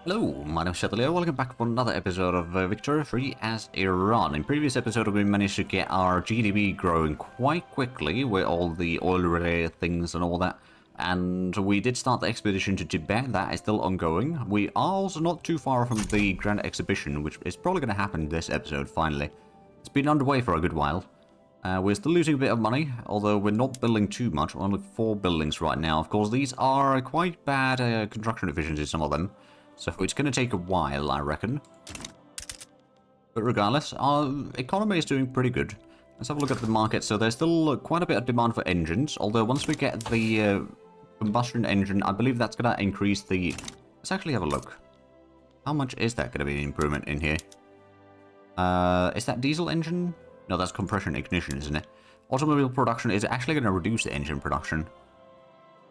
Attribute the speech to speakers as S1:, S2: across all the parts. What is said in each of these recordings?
S1: Hello, my name is Chatelier. Welcome back for another episode of Victoria Free as Iran. In previous episode, we managed to get our GDP growing quite quickly with all the oil-related things and all that. And we did start the expedition to Tibet. That is still ongoing. We are also not too far from the Grand Exhibition, which is probably going to happen this episode, finally. It's been underway for a good while. We're still losing a bit of money, although we're not building too much. We're only 4 buildings right now. Of course, these are quite bad construction efficiency, some of them. So it's going to take a while, I reckon. But regardless, our economy is doing pretty good. Let's have a look at the market. So there's still quite a bit of demand for engines. Although once we get the combustion engine, I believe that's going to increase the... Let's actually have a look. How much is that going to be an improvement in here? Is that diesel engine? No, that's compression ignition, isn't it? Automobile production is actually going to reduce the engine production.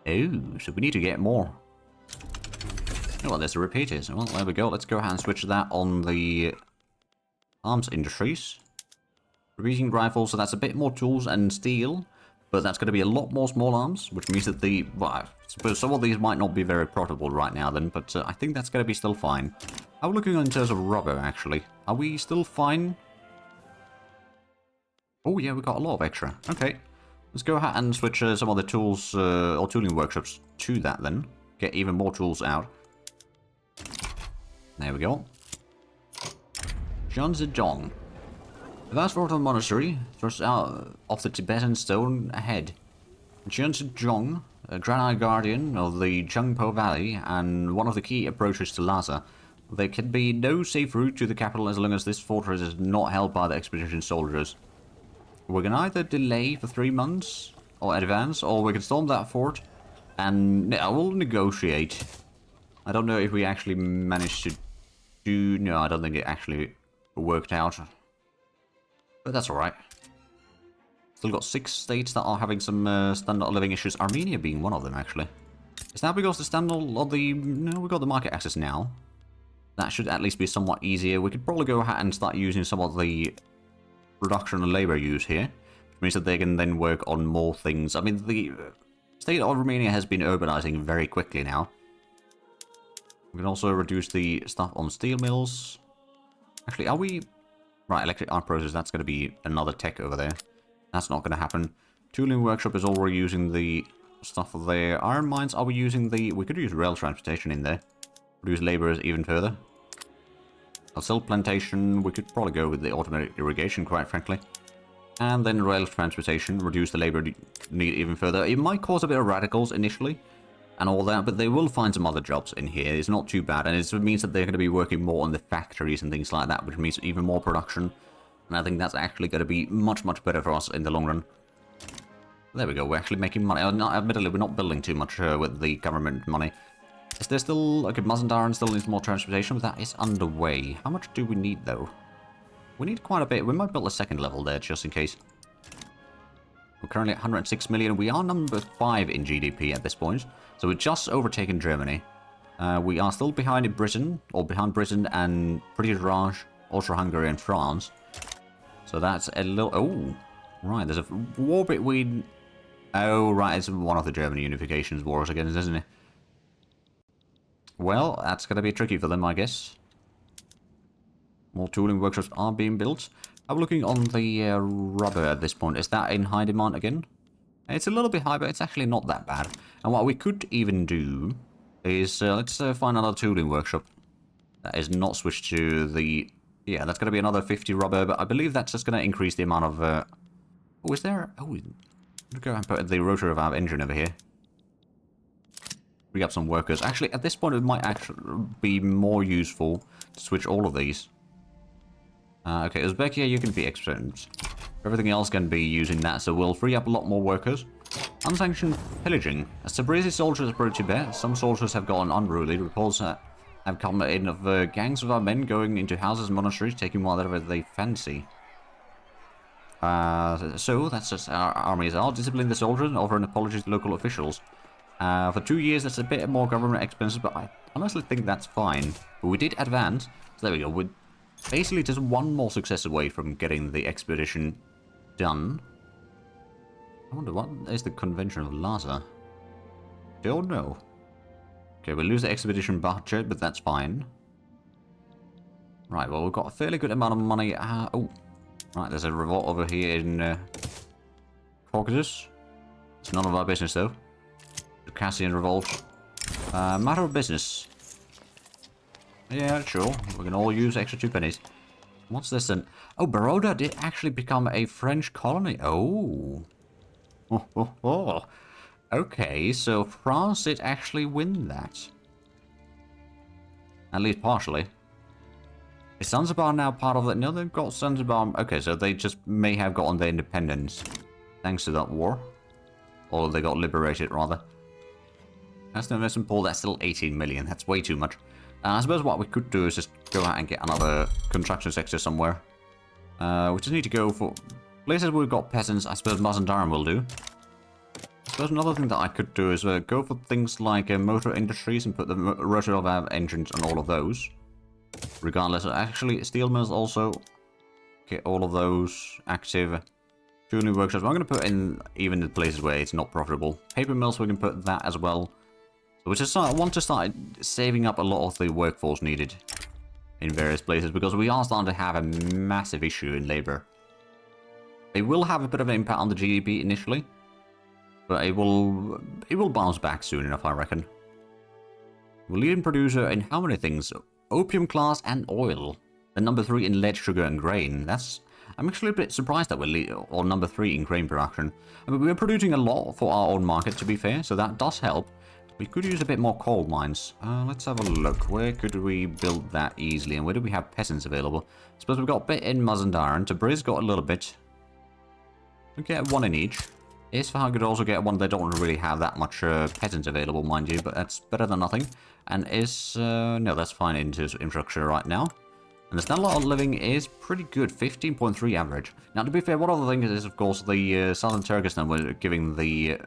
S1: Oh, so we need to get more. Oh, well, there's the repeaters. Well, there we go. Let's go ahead and switch that on the arms industries. Repeating rifles, so that's a bit more tools and steel, but that's going to be a lot more small arms, which means that the... Well, I suppose some of these might not be very profitable right now then, but I think that's going to be still fine. How are we looking in terms of rubber, actually? Are we still fine? Oh, yeah, we got a lot of extra. Okay. Let's go ahead and switch some of the tools or tooling workshops to that then. Get even more tools out. There we go. Zhangzhidong. The vast fort of the monastery thrusts out of the Tibetan stone ahead. Zhangzhidong, a granite guardian of the Chengpo Valley and one of the key approaches to Lhasa. There can be no safe route to the capital as long as this fortress is not held by the expedition soldiers. We can either delay for 3 months or advance, or we can storm that fort and I will negotiate. I don't know if we actually managed to do... No, I don't think it actually worked out. But that's alright. Still got 6 states that are having some standard of living issues. Armenia being one of them, actually. Is that because the standard of the... No, we got the market access now. That should at least be somewhat easier. We could probably go ahead and start using some of the production and labor use here. Which means that they can then work on more things. I mean, the state of Armenia has been urbanizing very quickly now. We can also reduce the stuff on steel mills. Actually, are we... Right, electric arc process, that's going to be another tech over there. That's not going to happen. Tooling workshop is already using the stuff there. Iron mines, are we using the... We could use rail transportation in there. Reduce laborers even further. A silk plantation, we could probably go with the automatic irrigation, quite frankly. And then rail transportation, reduce the labor need even further. It might cause a bit of radicals initially. And all that, but they will find some other jobs in here. It's not too bad, and it means that they're going to be working more on the factories and things like that, which means even more production. And I think that's actually going to be much, much better for us in the long run. There we go, we're actually making money. Admittedly, we're not building too much with the government money. Is there still... Okay, Mazandaran still needs more transportation, but that is underway. How much do we need, though? We need quite a bit. We might build a second level there, just in case. We're currently at 106 million. We are number 5 in GDP at this point. So we've just overtaken Germany. We are still behind in Britain, or behind Britain and British Raj, Austro-Hungary and France. So that's a little... Oh, right, there's a war between... Oh, right, it's one of the German unifications wars again, isn't it? Well, that's going to be tricky for them, I guess. More tooling workshops are being built. I'm looking on the rubber at this point. Is that in high demand again? It's a little bit high, but it's actually not that bad. And what we could even do is, let's find another tooling workshop that is not switched to the... Yeah, that's going to be another 50 rubber, but I believe that's just going to increase the amount of... Oh, is there... Oh, let's go and put the rotor of our engine over here. Bring up some workers. Actually, at this point, it might actually be more useful to switch all of these. Okay, Uzbekia, you can be experts. Everything else can be using that, so we'll free up a lot more workers. Unsanctioned pillaging. As Tabrizi soldiers approach Tibet, some soldiers have gotten unruly. Reports have come in of gangs of our men going into houses and monasteries, taking whatever they fancy. So, that's just our armies are. Discipline the soldiers and offer an apology to local officials. For 2 years, that's a bit more government expenses, but I honestly think that's fine. But we did advance, so there we go. We're basically just one more success away from getting the expedition done. I wonder, what is the convention of Lhasa? Don't know. Okay, we'll lose the expedition budget, but that's fine. Right, well, we've got a fairly good amount of money. Oh, right, there's a revolt over here in Caucasus. It's none of our business, though. The Cassian revolt. Matter of business. Yeah, sure. We can all use extra 2 pennies. What's this then? Oh, Baroda did actually become a French colony. Oh. Oh. Okay, so France did actually win that. At least partially. Is Zanzibar now part of it? No, they've got Zanzibar. Okay, so they just may have gotten their independence thanks to that war. Or they got liberated, rather. That's no investment pool. That's still 18 million. That's way too much. I suppose what we could do is just go out and get another construction sector somewhere. We just need to go for places where we've got peasants. I suppose Mazandaran will do. I suppose another thing that I could do is go for things like motor industries and put the rotary valve engines on all of those. Regardless, actually, steel mills also get all of those active. Tuning workshops, I'm going to put in even the places where it's not profitable. Paper mills, we can put that as well. So we just want to start saving up a lot of the workforce needed in various places because we are starting to have a massive issue in labor. It will have a bit of an impact on the GDP initially, but it will bounce back soon enough, I reckon. We're leading producer in how many things? Opium class and oil. And number 3 in lead, sugar, and grain. I'm actually a bit surprised that we're number 3 in grain production. I mean, we're producing a lot for our own market, to be fair, so that does help. We could use a bit more coal mines. Let's have a look. Where could we build that easily? And where do we have peasants available? I suppose we've got a bit in Mazandaran. Tabriz got a little bit. We get 1 in each. Isfahan could also get 1. They don't really have that much peasants available, mind you, but that's better than nothing. And no, that's fine into infrastructure right now. And the standard of living is pretty good, 15.3 average. Now, to be fair, one of the things is, of course, the Southern Turkestan were giving the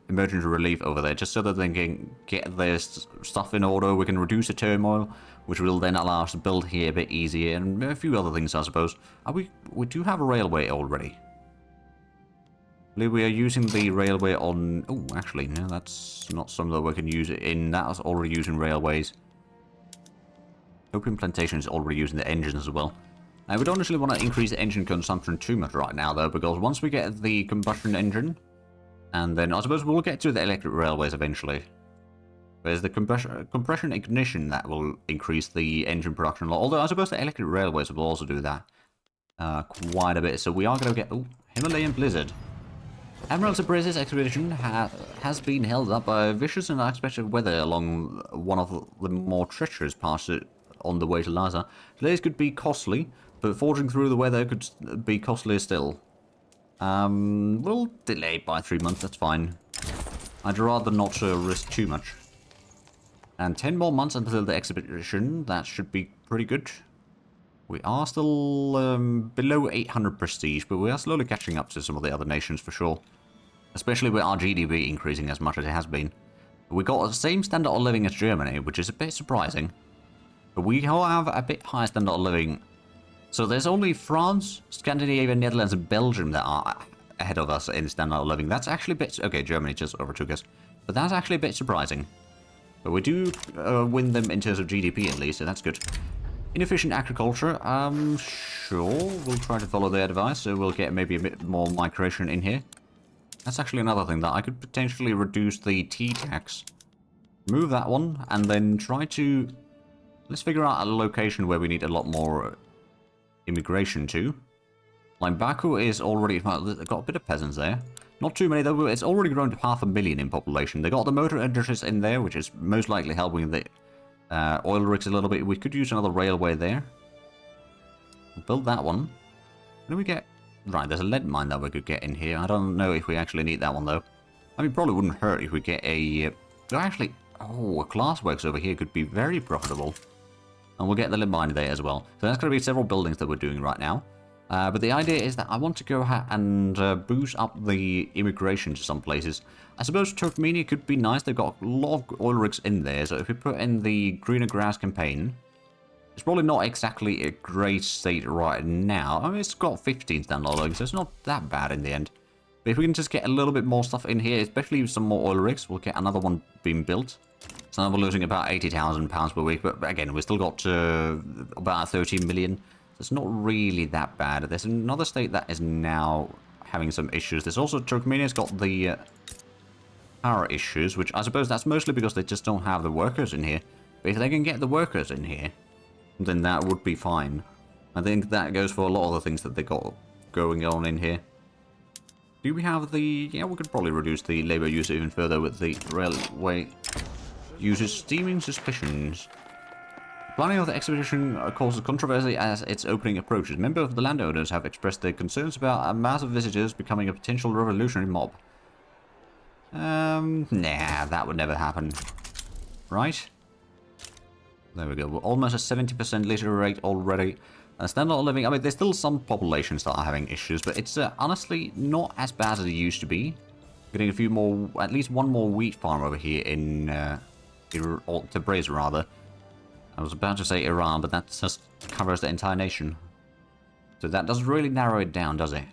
S1: emergency relief over there, just so that they can get their stuff in order. We can reduce the turmoil, which will then allow us to build here a bit easier, and a few other things, I suppose. We do have a railway already. I believe we are using the railway on... Oh, actually, no, that's not something that we can use it in. That's already using railways. Opium plantation is already using the engines as well. We don't actually want to increase the engine consumption too much right now, though, because once we get the combustion engine, and then I suppose we'll get to the electric railways eventually. There's the compression ignition that will increase the engine production a lot, although I suppose the electric railways will also do that quite a bit. So we are going to get... Oh, Himalayan Blizzard. Admiral Tabriz's expedition has been held up by vicious and unexpected weather along one of the more treacherous passes on the way to Lhasa. Delays could be costly, but forging through the weather could be costlier still. We'll delay by 3 months, that's fine. I'd rather not risk too much. And 10 more months until the expedition, that should be pretty good. We are still below 800 prestige, but we are slowly catching up to some of the other nations for sure. Especially with our GDP increasing as much as it has been. We got the same standard of living as Germany, which is a bit surprising. But we have a bit higher standard of living. So there's only France, Scandinavia, Netherlands, and Belgium that are ahead of us in standard of living. That's actually a bit... Okay, Germany just overtook us. But that's actually a bit surprising. But we do win them in terms of GDP at least, so that's good. Inefficient agriculture, sure, we'll try to follow their advice, so we'll get maybe a bit more migration in here. That's actually another thing that I could potentially reduce the tea tax. Remove that one, and then try to... Let's figure out a location where we need a lot more immigration to. Like Baku is already... Well, they've got a bit of peasants there. Not too many though, it's already grown to 500,000 in population. They got the motor industries in there, which is most likely helping the oil rigs a little bit. We could use another railway there. Build that one. What do we get? Right, there's a lead mine that we could get in here. I don't know if we actually need that one though. I mean, probably wouldn't hurt if we get a... actually... Oh, a glassworks over here could be very profitable. And we'll get the lead mine there as well. So that's going to be several buildings that we're doing right now. But the idea is that I want to go ahead and boost up the immigration to some places. I suppose Turkmenia could be nice. They've got a lot of oil rigs in there. So if we put in the greener grass campaign, it's probably not exactly a great state right now. I mean, it's got 15 standard oil, so it's not that bad in the end. But if we can just get a little bit more stuff in here, especially some more oil rigs, we'll get another one being built. So now we're losing about £80,000 per week, but again, we've still got about 13 million. So it's not really that bad. There's another state that is now having some issues. There's also Turkmenia's got the power issues, which I suppose that's mostly because they just don't have the workers in here. But if they can get the workers in here, then that would be fine. I think that goes for a lot of the things that they got going on in here. Do we have the... Yeah, we could probably reduce the labor use even further with the railway users steaming suspicions. Planning of the expedition causes controversy as its opening approaches. Members of the landowners have expressed their concerns about a mass of visitors becoming a potential revolutionary mob. Nah, that would never happen. Right? There we go. We're almost at 70% literacy rate already. Standard of living, I mean, there's still some populations that are having issues, but it's honestly not as bad as it used to be. Getting a few more, at least one more wheat farm over here in Tabriz, rather. I was about to say Iran, but that just covers the entire nation. So that doesn't really narrow it down, does it?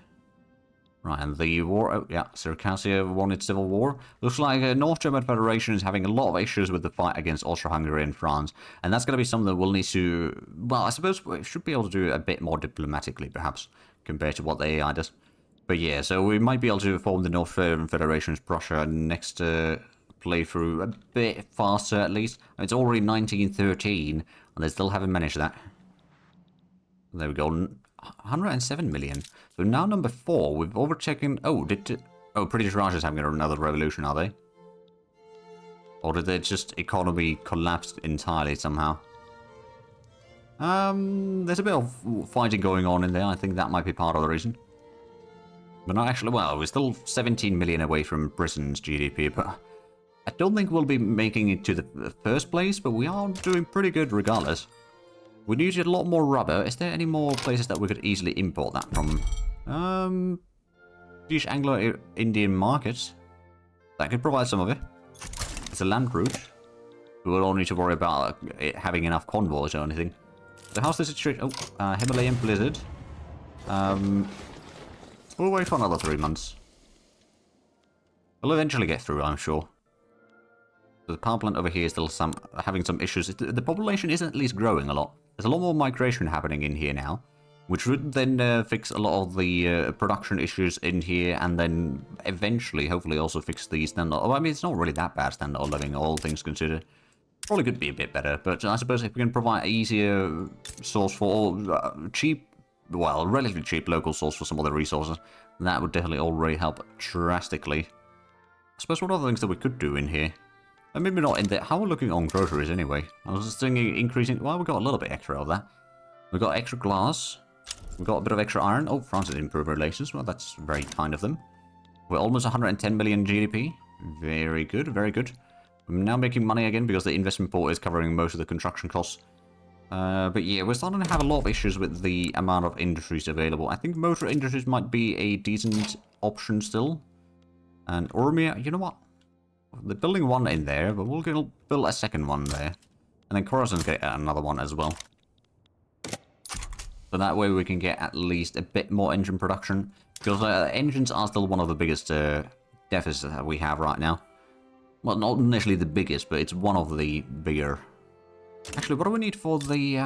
S1: Right, and the war, oh yeah, Circassia won its civil war. Looks like North German Federation is having a lot of issues with the fight against Austria-Hungary and France. And that's going to be something that we'll need to, well, I suppose we should be able to do a bit more diplomatically, perhaps, compared to what the AI does. But yeah, so we might be able to form the North German Federation's Prussia next playthrough a bit faster, at least. It's already 1913, and they still haven't managed that. There we go. 107 million. So now number 4, we've overtaken... Oh, British Raj is having another revolution, are they? Or did their just economy collapse entirely somehow? There's a bit of fighting going on in there. I think that might be part of the reason. But not actually... Well, we're still 17 million away from Britain's GDP, but I don't think we'll be making it to the first place, but we are doing pretty good regardless. We need a lot more rubber. Is there any more places that we could easily import that from? British Anglo-Indian markets. That could provide some of it. It's a land route. We will only need to worry about it having enough convoys or anything. So how's the situation? Oh, Himalayan blizzard. We'll wait for another 3 months. We'll eventually get through, I'm sure. So the power plant over here is still having some issues. The population is at least growing a lot. There's a lot more migration happening in here now, which would then fix a lot of the production issues in here, and then eventually, hopefully, also fix the standard. Oh, I mean, it's not really that bad standard of living, all things considered. Probably could be a bit better, but I suppose if we can provide an easier source for cheap, well, relatively cheap local source for some other resources, that would definitely already help drastically. I suppose one of the things that we could do in here. And maybe not in there. How are we looking on groceries anyway? I was just thinking increasing... Well, we got a little bit extra of that. We got extra glass. We got a bit of extra iron. Oh, France has improved relations. Well, that's very kind of them. We're almost 110 million GDP. Very good, very good. I'm now making money again because the investment port is covering most of the construction costs. But yeah, we're starting to have a lot of issues with the amount of industries available. I think motor industries might be a decent option still. And Ormia, you know what? They're building one in there, but we'll build a second one there. And then Khorasan's get another one as well. So that way we can get at least a bit more engine production. Because engines are still one of the biggest deficits that we have right now. Well, not initially the biggest, but it's one of the bigger. Actually, what do we need for the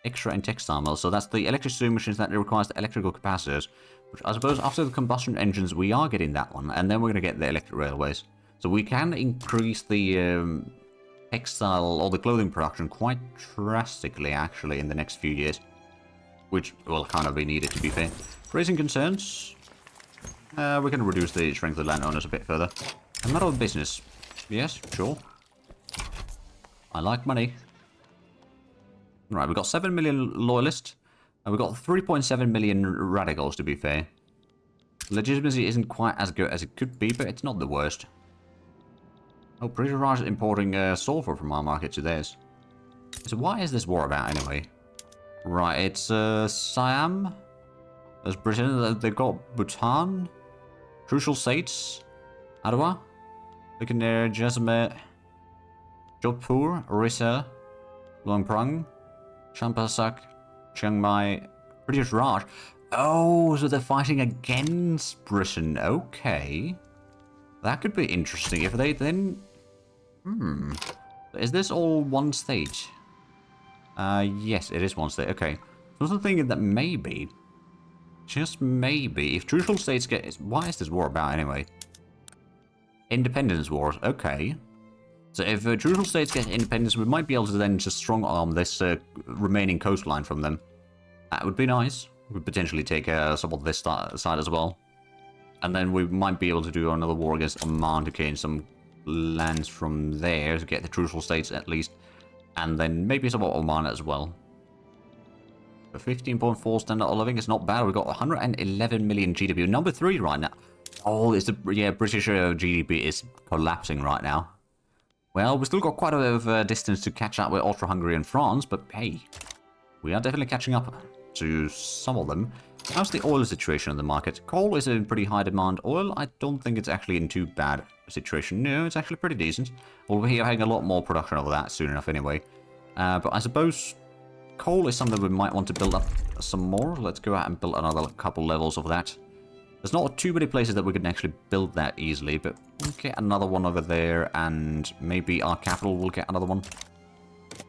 S1: extra in textile mills? So that's the electric sewing machines that requires the electrical capacitors. Which I suppose after the combustion engines, we are getting that one. And then we're going to get the electric railways. So we can increase the textile or the clothing production quite drastically, actually, in the next few years. Which will kind of be needed, to be fair. Raising concerns. We can reduce the strength of the landowners a bit further. A matter of business. Yes, sure. I like money. Right, we've got 7 million loyalists. And we've got 3.7 million radicals, to be fair. Legitimacy isn't quite as good as it could be, but it's not the worst. Oh, British Raj is importing sulfur from our market to theirs. So why is this war about, anyway? Right, it's Siam. There's Britain. They've got Bhutan. Crucial states. Adwa. Bikaner, Jaisalmer. Jodhpur. Orissa. Luang Champasak. Chiang Mai, British Raj. Oh, so they're fighting against Britain. Okay. That could be interesting. If they then Hmm. Is this all one state? Yes, it is one state. Okay. So I was thinking that maybe, just maybe, if trucial states get... Why is this war about anyway? Independence wars. Okay. So if trucial states get independence, we might be able to then just strong-arm this remaining coastline from them. That would be nice. We could potentially take some of this side as well. And then we might be able to do another war against Oman to gain some lands from there to get the trucial states at least. And then maybe some of Oman as well. But 15.4 standard of living is not bad. We've got 111 million GDP. Number 3 right now. Oh, it's the... Yeah, British GDP is collapsing right now. Well, we've still got quite a bit of distance to catch up with Austria-Hungary and France, but hey, we are definitely catching up to some of them. How's the oil situation in the market? Coal is in pretty high demand. Oil, I don't think it's actually in too bad a situation. No, it's actually pretty decent. We'll be having a lot more production of that soon enough anyway. But I suppose coal is something we might want to build up some more. Let's go out and build another couple levels of that. There's not too many places that we can actually build that easily, but we'll get another one over there, and maybe our capital will get another one.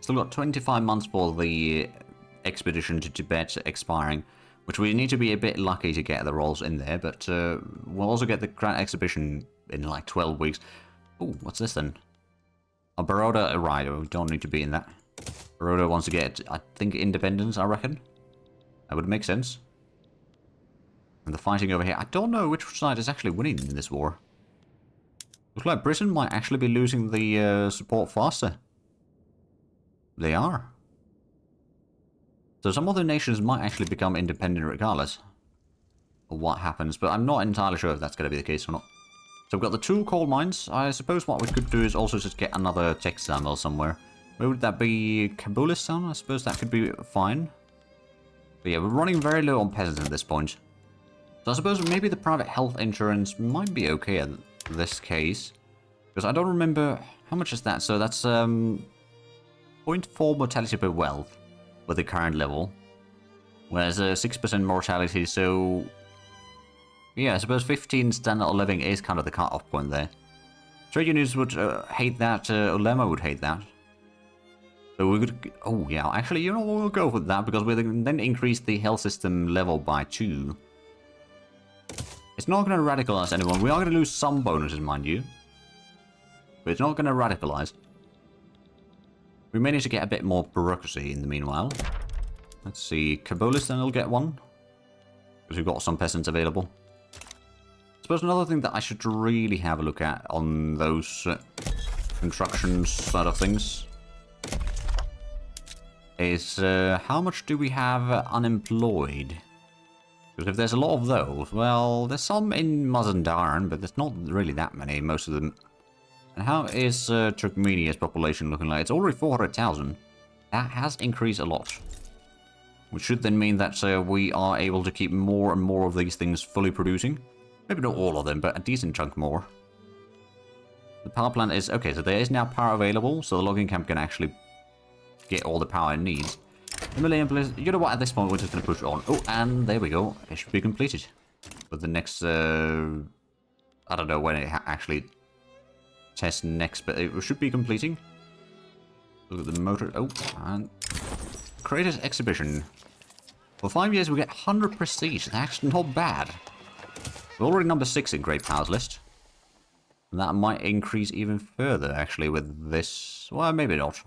S1: Still got 25 months for the expedition to Tibet expiring, which we need to be a bit lucky to get the rolls in there, but we'll also get the Grand Exhibition in like 12 weeks. Oh, what's this then? A Baroda, right, we don't need to be in that. Baroda wants to get, I think, independence, I reckon. That would make sense. And the fighting over here, I don't know which side is actually winning in this war. Looks like Britain might actually be losing the support faster. They are. So some other nations might actually become independent regardless of what happens, but I'm not entirely sure if that's going to be the case or not. So we've got the 2 coal mines. I suppose what we could do is also just get another textile mill somewhere. Where would that be? Kabulistan? I suppose that could be fine. But yeah, we're running very low on peasants at this point. So I suppose maybe the private health insurance might be okay in this case. Because I don't remember... How much is that? So that's 0.4 mortality per wealth with the current level. Whereas 6% mortality, so... Yeah, I suppose 15 standard of living is kind of the cut-off point there. Trade unions would hate that, Ulema would hate that. So we could... Oh yeah, actually, you know what, we'll go with that because we then increase the health system level by 2. It's not going to radicalize anyone. We are going to lose some bonuses, mind you. But it's not going to radicalize. We managed to get a bit more bureaucracy in the meanwhile. Let's see. Kabulistan will get one. Because we've got some peasants available. I suppose another thing that I should really have a look at on those construction side of things is how much do we have unemployed? Because if there's a lot of those, well, there's some in Mazandaran, but there's not really that many, most of them. And how is Turkmenia's population looking like? It's already 400,000. That has increased a lot. Which should then mean that we are able to keep more and more of these things fully producing. Maybe not all of them, but a decent chunk more. The power plant is... Okay, so there is now power available, so the logging camp can actually get all the power it needs. The Millennium Place, you know what, at this point we're just going to push on. Oh, and there we go. It should be completed. But the next, I don't know when it actually tests next, but it should be completing. Look at the motor. Oh, and Creators Exhibition. For 5 years we get 100 prestige. That's not bad. We're already number 6 in Great Powers list. And that might increase even further, actually, with this. Well, maybe not.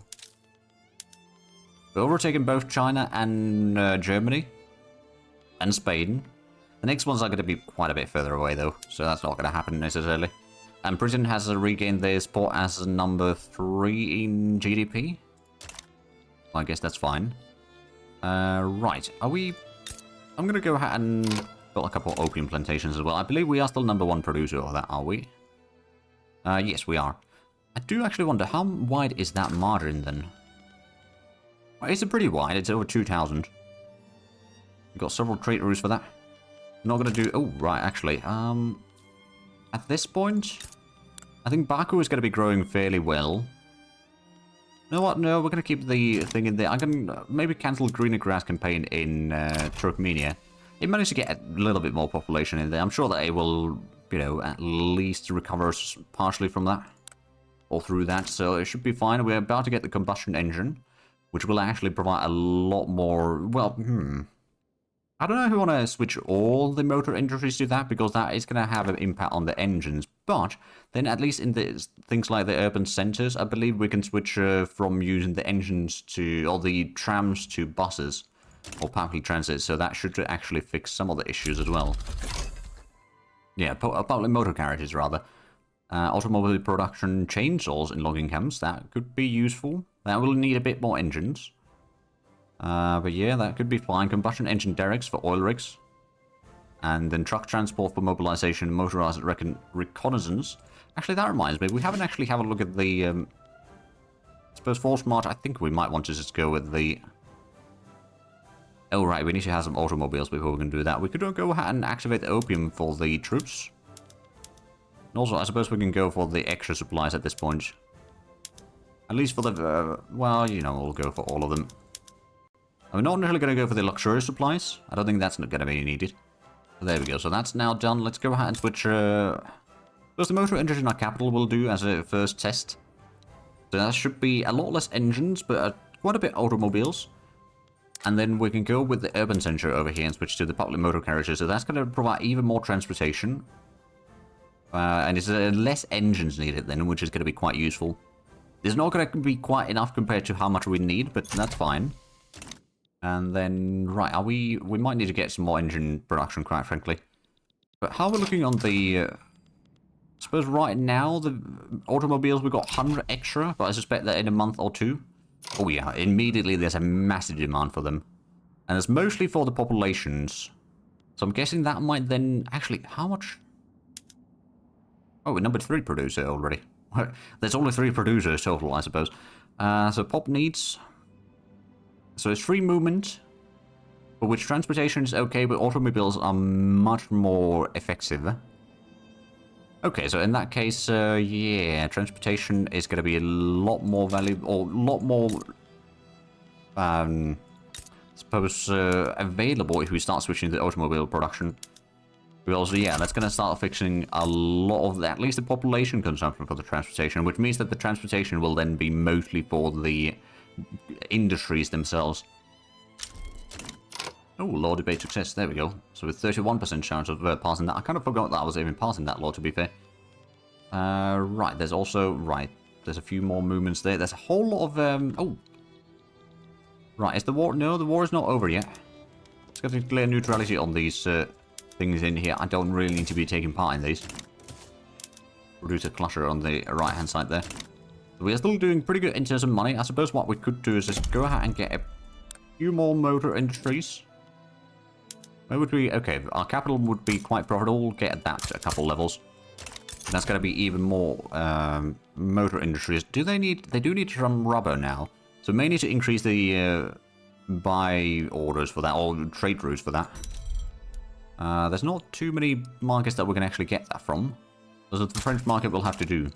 S1: We're overtaking both China and Germany. And Spain. The next ones are going to be quite a bit further away, though. So that's not going to happen necessarily. And Britain has regained their spot as number 3 in GDP. Well, I guess that's fine. Right. Are we... I'm going to go ahead and build a couple of opium plantations as well. I believe we are still number 1 producer of that, are we? Yes, we are. I do actually wonder, how wide is that margin, then? Well, it's pretty wide. It's over 2,000. We've got several trade routes for that. Not going to do... Oh, right, actually. At this point, I think Baku is going to be growing fairly well. You know what? No, we're going to keep the thing in there. I can maybe cancel Greener Grass campaign in Turkmenia. It managed to get a little bit more population in there. I'm sure that it will, you know, at least recover partially from that. all through that, so it should be fine. We're about to get the combustion engine, which will actually provide a lot more, well, I don't know if we want to switch all the motor industries to that, because that is going to have an impact on the engines, but then at least in the things like the urban centers, I believe we can switch from using the engines to, or the trams to buses, or public transit, so that should actually fix some of the issues as well. Yeah, public motor carriages, rather. Automobile production chainsaws in logging camps, that could be useful. That will need a bit more engines. But yeah, that could be fine. Combustion engine derricks for oil rigs. And then truck transport for mobilization, motorized reconnaissance. Actually, that reminds me, we haven't actually had a look at the... I suppose force march, I think we might want to just go with the... Oh right, we need to have some automobiles before we can do that. We could go ahead and activate the opium for the troops. And also, I suppose we can go for the extra supplies at this point. At least for the... well, you know, we'll go for all of them. I'm not necessarily going to go for the luxurious supplies. I don't think that's not going to be needed. So there we go. So that's now done. Let's go ahead and switch... Because the motor engine in our capital will do as a first test. So that should be a lot less engines, but quite a bit automobiles. And then we can go with the urban center over here and switch to the public motor carriages. So that's going to provide even more transportation. And it's less engines needed then, which is going to be quite useful. It's not going to be quite enough compared to how much we need, but that's fine. And then, right, we might need to get some more engine production, quite frankly. But how are we looking on the... I suppose right now, the automobiles, we've got 100 extra, but I suspect that in a month or two... Oh yeah, immediately there's a massive demand for them. And it's mostly for the populations. So I'm guessing that might then... Actually, how much... Oh, we're number 3 producer already. There's only 3 producers total, I suppose. So pop needs... So it's free movement, for which transportation is okay, but automobiles are much more effective. Okay, so in that case, yeah, transportation is going to be a lot more valuable, or a lot more, I suppose, available if we start switching to automobile production. Because, yeah, that's going to start fixing a lot of the, at least the population consumption for the transportation, which means that the transportation will then be mostly for the industries themselves. Oh, law debate success. There we go. So with 31% chance of passing that. I kind of forgot that I was even passing that law, to be fair. Right, there's also... Right, there's a few more movements there. There's a whole lot of... Oh. Right, is the war... No, the war is not over yet. Let's get to declare neutrality on these things in here. I don't really need to be taking part in these. Produce a cluster on the right-hand side there. We are still doing pretty good in terms of money. I suppose what we could do is just go ahead and get a few more motor industries. Where would we... Okay, our capital would be quite profitable. We'll get that to a couple levels. And that's going to be even more motor industries. Do they need... They do need some rubber now. So we may need to increase the buy orders for that, or trade routes for that. There's not too many markets that we can actually get that from. So the French market will have to do.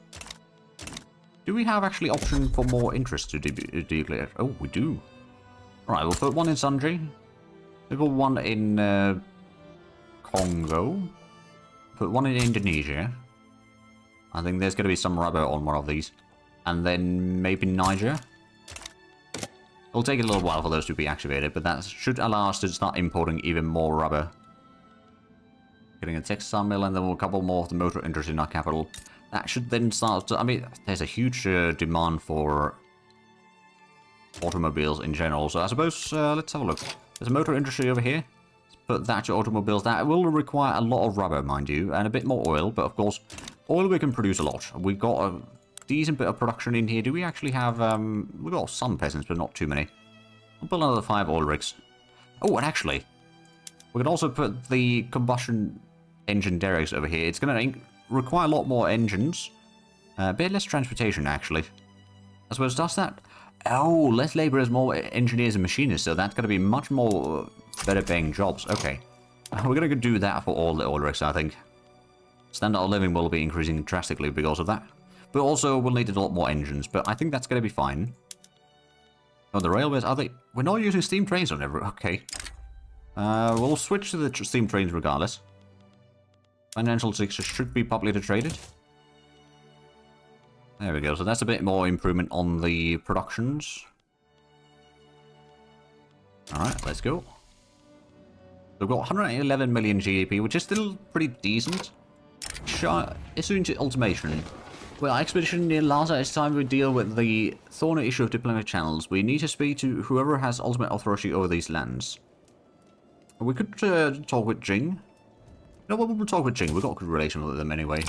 S1: Do we have actually option for more interest to declare? Oh, we do. Alright, we'll put one in Sundry. We'll put one in Congo. Put one in Indonesia. I think there's going to be some rubber on one of these. And then maybe Niger. It'll take a little while for those to be activated, but that should allow us to start importing even more rubber. Getting a textile mill, and then a couple more of the motor industry in our capital. That should then start to... I mean, there's a huge demand for automobiles in general. So I suppose, let's have a look. There's a motor industry over here. Let's put that to automobiles. That will require a lot of rubber, mind you, and a bit more oil. But of course, oil we can produce a lot. We've got a decent bit of production in here. Do we actually have... we've got some peasants, but not too many. We'll build another 5 oil rigs. Oh, and actually, we can also put the combustion engine derricks over here. It's going to require a lot more engines. A bit less transportation, actually. I suppose, does that... Oh, less laborers, more engineers and machinists, so that's going to be much more better paying jobs. Okay. We're going to do that for all the oil rigs, I think. Standard of living will be increasing drastically because of that. But also, we'll need a lot more engines, but I think that's going to be fine. Oh, the railways, are they... We're not using steam trains on every... Okay. We'll switch to the steam trains regardless. Financial sector should be publicly traded. There we go. So that's a bit more improvement on the productions. Alright, let's go. We've got 111 million GDP, which is still pretty decent. Issuing to ultimation. Well, expedition near Lhasa, it's time we deal with the thorny issue of diplomatic channels. We need to speak to whoever has ultimate authority over these lands. We could talk with Jing. No, we'll talk with Jing. We've got a good relation with them anyway.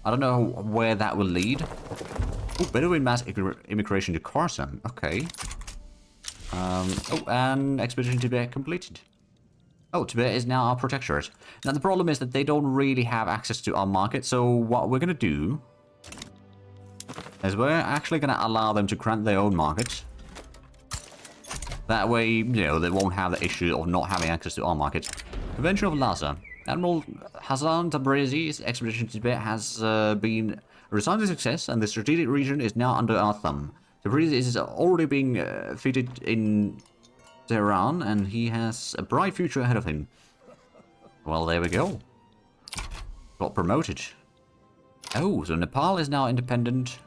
S1: I don't know where that will lead. Oh, Bedouin mass immigration to Khorasan. Okay. Oh, and expedition to Tibet completed. Oh, Tibet is now our protectorate. Now, the problem is that they don't really have access to our market, so what we're going to do is we're actually going to allow them to grant their own market. That way, you know, they won't have the issue of not having access to our market. Convention of Lhasa. Admiral Hassan Tabrizi's expedition to Tibet has been a resounding success, and the strategic region is now under our thumb. Tabrizi is already being fitted in Tehran, and he has a bright future ahead of him. Well, there we go. Got promoted. Oh, so Nepal is now independent.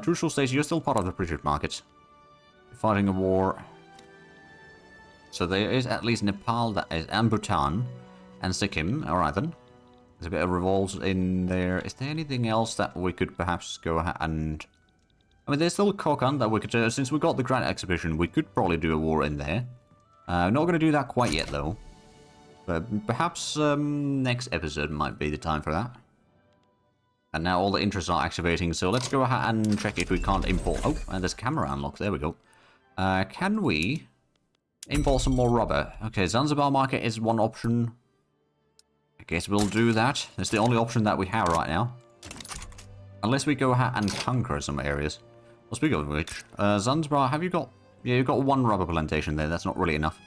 S1: Crucial states, you're still part of the British market. Fighting a war. So there is at least Nepal, that is, and Bhutan, and Sikkim. Alright then. There's a bit of revolts in there. Is there anything else that we could perhaps go ahead and... I mean, there's still Kokand that we could, since we got the Grand Exhibition, we could probably do a war in there. Not going to do that quite yet, though. But perhaps next episode might be the time for that. And now all the interests are activating, so let's go ahead and check if we can't import... Oh, and there's camera unlocked, there we go. Can we import some more rubber? Okay, Zanzibar market is one option. I guess we'll do that. It's the only option that we have right now. Unless we go ahead and conquer some areas. Well, speaking of which, Zanzibar, have you got... Yeah, you've got one rubber plantation there, that's not really enough.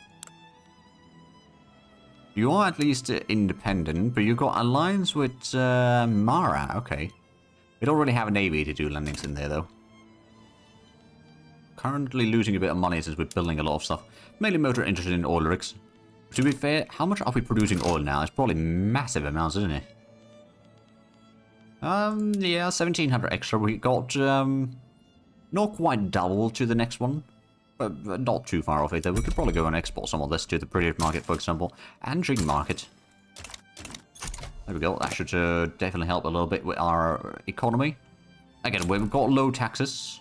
S1: You are at least independent, but you've got alliance with Mara, okay. We don't really have a navy to do landings in there, though. Currently losing a bit of money since we're building a lot of stuff. Mainly motor interested in oil rigs. To be fair, how much are we producing oil now? It's probably massive amounts, isn't it? Yeah, 1700 extra. We got, not quite double to the next one. But not too far off either. We could probably go and export some of this to the British market, for example. And Jing market. There we go. That should definitely help a little bit with our economy. Again, we've got low taxes.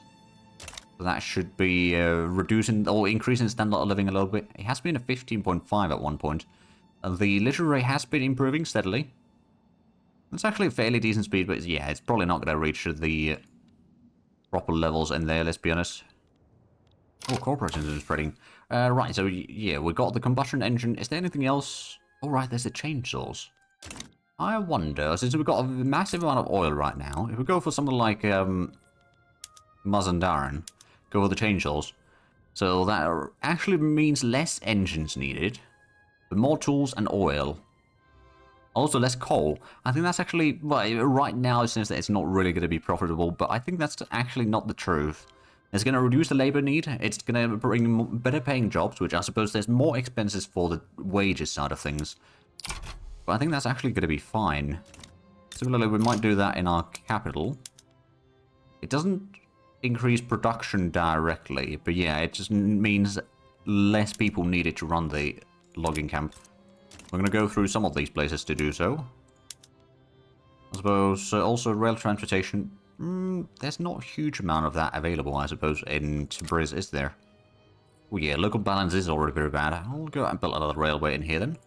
S1: So that should be reducing or increasing standard of living a little bit. It has been a 15.5 at one point. The literary rate has been improving steadily. It's actually a fairly decent speed, but yeah, it's probably not going to reach the proper levels in there, let's be honest. Oh, corporations are spreading. Right, so yeah, we got the combustion engine. Is there anything else? Oh, right, there's the chainsaws. I wonder, since we've got a massive amount of oil right now, if we go for something like Mazandaran, go for the chainsaws. So that actually means less engines needed, but more tools and oil. Also less coal. I think that's actually, well, right now it seems that it's not really going to be profitable, but I think that's actually not the truth. It's going to reduce the labor need, it's going to bring better paying jobs, which I suppose there's more expenses for the wages side of things. But I think that's actually going to be fine. Similarly, we might do that in our capital. It doesn't increase production directly, but yeah, it just means less people needed to run the logging camp. We're going to go through some of these places to do so. I suppose also rail transportation. There's not a huge amount of that available, I suppose, in Tabriz, is there? Oh yeah, local balance is already very bad. I'll go out and build another railway in here then.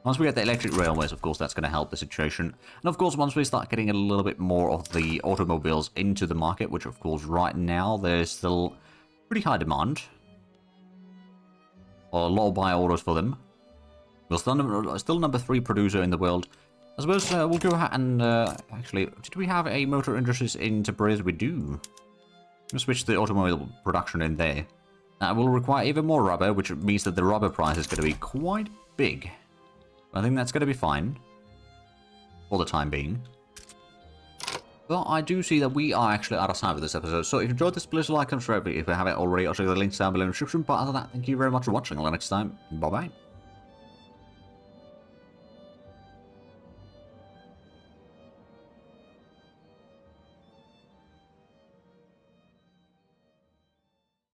S1: Once we get the electric railways, of course, that's going to help the situation. And of course, once we start getting a little bit more of the automobiles into the market, which of course right now there's still pretty high demand. Or a lot of buy orders for them. We're still number 3 producer in the world. I suppose we'll go ahead and, actually, did we have a motor industries in Tabriz? We do. We'll switch the automobile production in there. That will require even more rubber, which means that the rubber price is going to be quite big. I think that's going to be fine. For the time being. But I do see that we are actually out of time for this episode. So if you enjoyed this, please like and subscribe if you haven't already. I'll show you the links down below in the description. But other than that, thank you very much for watching. Until next time, bye-bye.